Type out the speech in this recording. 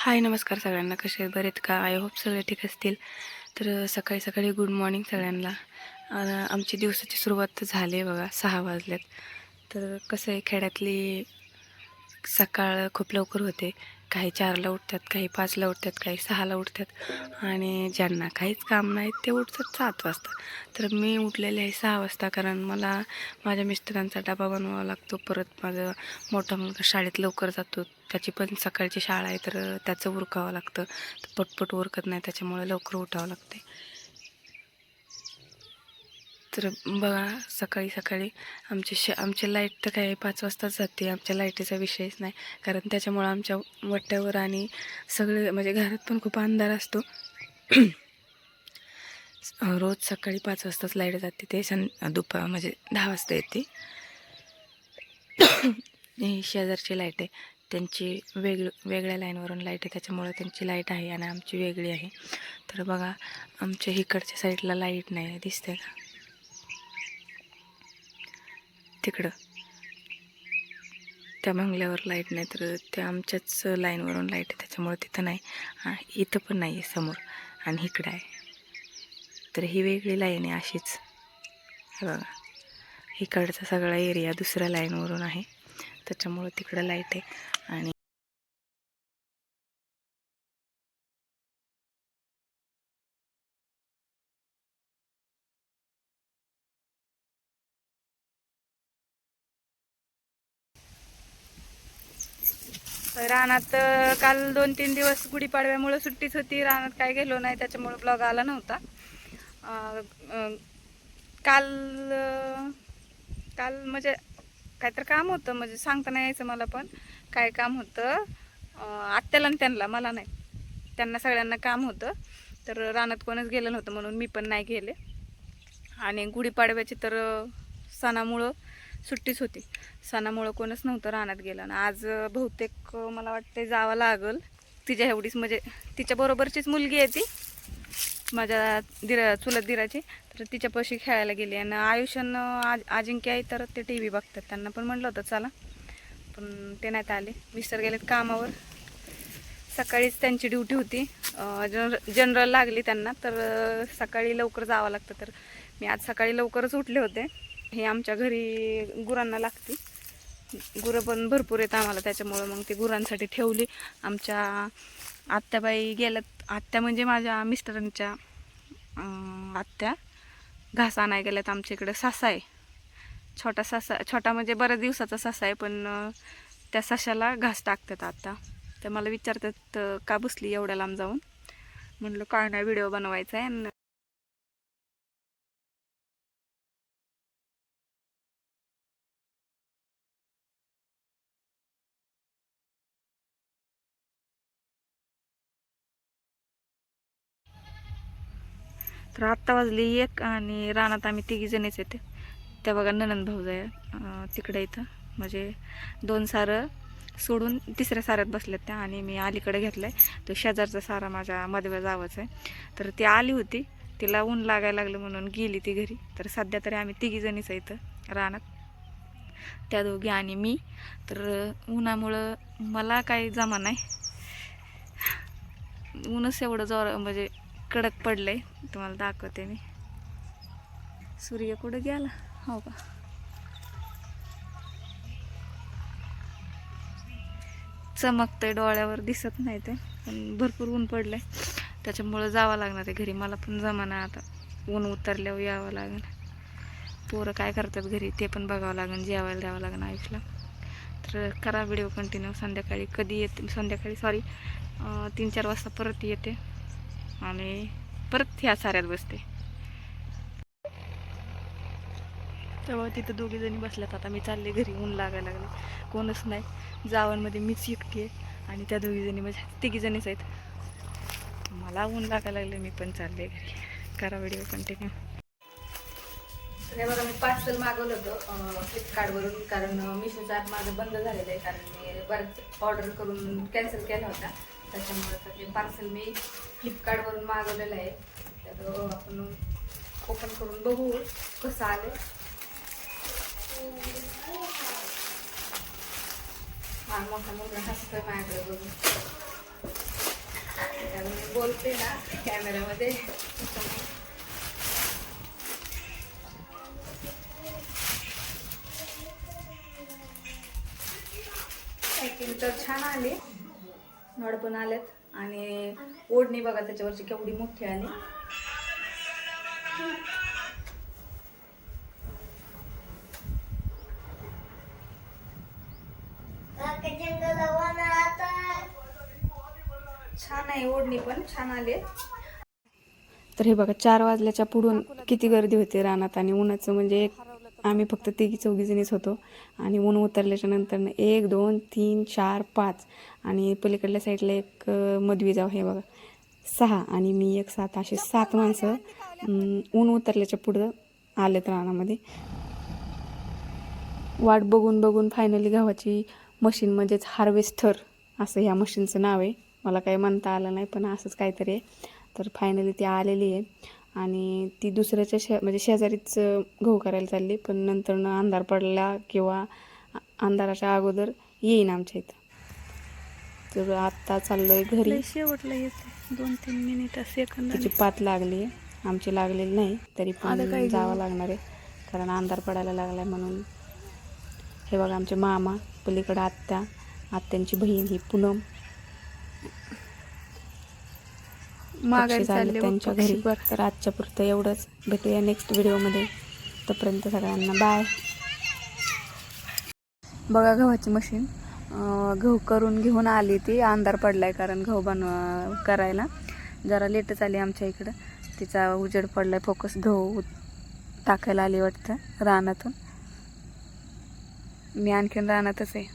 हाय नमस्कार सगळ्यांना. कसे आहेत? बरेत का? आय होप सगळे ठीक असतील. तर सकाळी सकाळी गुड मॉर्निंग सगळ्यांना. आमची दिवसाची सुरुवात झाली आहे बघा, 6 वाजल्यात. तर कसं आहे, खेड्यातली सकाळ खूप लवकर होते. काही 4ला उठतात, काही 5ला उठतात, काही 6ला उठतात आणि ज्यांना काहीच काम नाही ते उठतात 7 वाजता. तर मी उठलेले आहे 6 वाजता, कारण मला माझ्या मिस्टरांचा डबा बनवावा लागतो. परत माझा मोठा मुलगा शाळेत लवकर जातो, त्याची पण सकाळची शाळा आहे, तर त्याचं उरकावं लागतं. तर पटपट उरकत नाही, त्याच्यामुळे लवकर उठावं लागते. तर बघा, सकाळी सकाळी आमची लाईट तर काय 5 वाजताच जाते. आमच्या लाईटीचा विषयच नाही, कारण त्याच्यामुळं आमच्या वट्यावर आणि सगळे म्हणजे घरात पण खूप अंधार असतो. रोज सकाळी 5 वाजताच लाईट जाते. ते दुपार म्हणजे 10 वाजता येते. ही शेजारची लाईट आहे, त्यांची वेगळ्या लाईनवरून लाईट आहे, त्याच्यामुळे त्यांची लाईट आहे आणि आमची वेगळी आहे. तर बघा, आमच्या इकडच्या साईडला लाईट नाही आहे, दिसते का तिकडं त्या बंगल्यावर लाईट नाही. तर त्या आमच्याच लाईनवरून लाईट आहे, त्याच्यामुळे तिथं नाही. इथं पण नाही आहे समोर, आणि इकडं आहे. तर ही वेगळी लाईन आहे अशीच. हे बघा, इकडचा सगळा एरिया दुसऱ्या लाईनवरून आहे, त्याच्यामुळं तिकडं लाईट आहे. आणि रानात काल 2-3 दिवस गुढीपाडव्यामुळे सुट्टीच होती. रानात काय गेलो नाही, त्याच्यामुळे ब्लॉग आला नव्हता. अं, अं, काल काल म्हणजे काहीतरी काम होतं, म्हणजे सांगता नाही यायचं मला, पण काय काम होतं आत्याला आणि त्यांना, मला नाही, त्यांना सगळ्यांना काम होतं. तर रानात कोणच गेलं नव्हतं, म्हणून मी पण नाही गेले. आणि गुढीपाडव्याची तर सणामुळं सुट्टीच होती. सणामुळं कोणच नव्हतं रानात गेलं. ना आज बहुतेक मला वाटते जावं लागल. तिच्या एवढीच म्हणजे तिच्या बरोबरचीच मुलगी आहे ती, माझ्या चुलत दिराची. तर तिच्यापाशी खेळायला गेली. आणि आयुष्यानं अजिंक्य आहे, तर ते टी व्ही बघतात. त्यांना पण म्हटलं होतं चला, पण ते नाहीत आले. मिस्टर गेलेत कामावर. सकाळीच त्यांची ड्युटी होती, जनरल लागली त्यांना, तर सकाळी लवकर जावं लागतं. तर मी आज सकाळी लवकरच उठले होते. हे आमच्या घरी गुरांना लागते, गुरं पण भरपूर आहेत आम्हाला, त्याच्यामुळं मग ती गुरांसाठी ठेवली. आमच्या आत्याबाई गेल्यात. आत्या म्हणजे माझ्या मिस्टरांच्या आत्या घास आणाय गेल्यात. आमच्या इकडे सासा आहे, छोटा सासा, छोटा म्हणजे बऱ्याच दिवसाचा सासा आहे, पण त्या साशाला घास टाकतात आता. तर मला विचारतात का बसली एवढ्या लांब जाऊन. म्हणलं काय नाही, व्हिडिओ बनवायचा आहे. तर आत्ता वाजली 1 आणि रानात आम्ही 3 जणीच येते. त्या बघा ननंद भाऊ आहे तिकडे इथं, म्हणजे 2 सारं सोडून तिसऱ्या साऱ्यात बसल्यात त्या, आणि मी अलीकडे घेतलं आहे. तो शेजारचा सारा माझ्या मधव्या जावाचा आहे. तर ती आली होती, तिला ऊन लागायला लागलं म्हणून गेली ती घरी. तर सध्या तरी आम्ही 3 जणीच आहे इथं रानात, त्या दोघी आणि मी. तर उन्हामुळं मला काही जमा नाही, ऊनच एवढं जोर म्हणजे कडक पडलंय. तुम्हाला दाखवते मी. सूर्य कुठं गेला, हो का, चमकतंय, डोळ्यावर दिसत नाही ते, पण भरपूर ऊन पडलंय, त्याच्यामुळं जावं लागणार आहे घरी. मला पण जमाना आता, ऊन उतरल्यावर यावं लागेल. पोरं काय करतात घरी ते पण बघावं लागेल, जेवायला द्यावं लागेल आयुषला. तर करा व्हिडिओ कंटिन्यू. संध्याकाळी कधी येते, संध्याकाळी सॉरी 3-4 वाजता परत येते आणि परत ह्या साऱ्यात बसते. तेव्हा तिथं 2 जणी बसल्यात. आता मी चालले घरी, ऊन लागायला लागले, कोणच नाही. जावांमध्ये मीच एकटी आहे आणि त्या 2 जणी म्हणजे 3 जणीच आहेत. मला ऊन लागायला लागले, मी पण चालले घरी. करा व्हिडिओ कंटिन्यू. हे बघा, मी पार्सल मागवलं होतं फ्लिपकार्टवरून, कारण मिशोचं ॲप माझं बंद झालेलं आहे, कारण मी बरंच ऑर्डर करून कॅन्सल केला होता. त्याच्यामुळे तर ते पार्सल मी फ्लिपकार्टवरून मागवलेलं आहे. तर आपण ओपन करून बघू कसं आलं. हा मोठा मुलगा हसतोय माझ्याकडे बघून. त्यामुळे बोलते ना कॅमेऱ्यामध्ये. पॅकिंग तर छान आली, नळ पण आलेत आणि ओढणी बघा त्याच्यावरची केवढी मोठी आली. छान आहे, ओढणी पण छान आली. तर हे बघा 4 वाजल्याच्या पुढून किती गर्दी होती रानात आणि उन्हाचं म्हणजे आम्ही फक्त तिघी चौघीजणीच होतो आणि ऊन उतरल्याच्या नंतर 1 2 3 4 5 आणि पलीकडल्या साईडला एक मधवी जाव हे बघा 6 आणि मी एक 7 असे 7 माणसं ऊन उतरल्याच्या पुढं आलेत रानामध्ये. वाट बघून बघून फायनली गव्हाची मशीन म्हणजेच हार्वेस्टर असं ह्या मशीनचं नाव आहे, मला काही म्हणता आलं नाही पण असंच काहीतरी आहे. तर फायनली ती आलेली आहे आणि ती दुसऱ्याच्या म्हणजे शेजारीच गहू करायला चालली, पण नंतर अंधार पडला किंवा अंधाराच्या अगोदर येईन आमच्या इथं. तर आत्ता चाललोय घरी. शेवटला येते 2-3 मिनिट सेकंद. तिची पात लागली आहे, आमची लागलेली नाही तरी पण जावं लागणार आहे कारण अंधार पडायला लागला आहे म्हणून. हे बघा आमचे मामा, पलीकडं आत्या, आत्यांची बहीण ही पूनम माघारी चालले त्यांच्या घरी. तर आजच्या पुरतं एवढंच, भेटूया नेक्स्ट व्हिडिओमध्ये. तोपर्यंत सगळ्यांना बाय. बघा गव्हाची मशीन गहू करून घेऊन आली, ती अंधार पडलाय कारण गहू करायला जरा लेटच आली आमच्या इकडं. तिचा उजेड पडलाय, फोकस गहू टाकायला आली वाटतं रानातून. मी आणखीन रानातच आहे.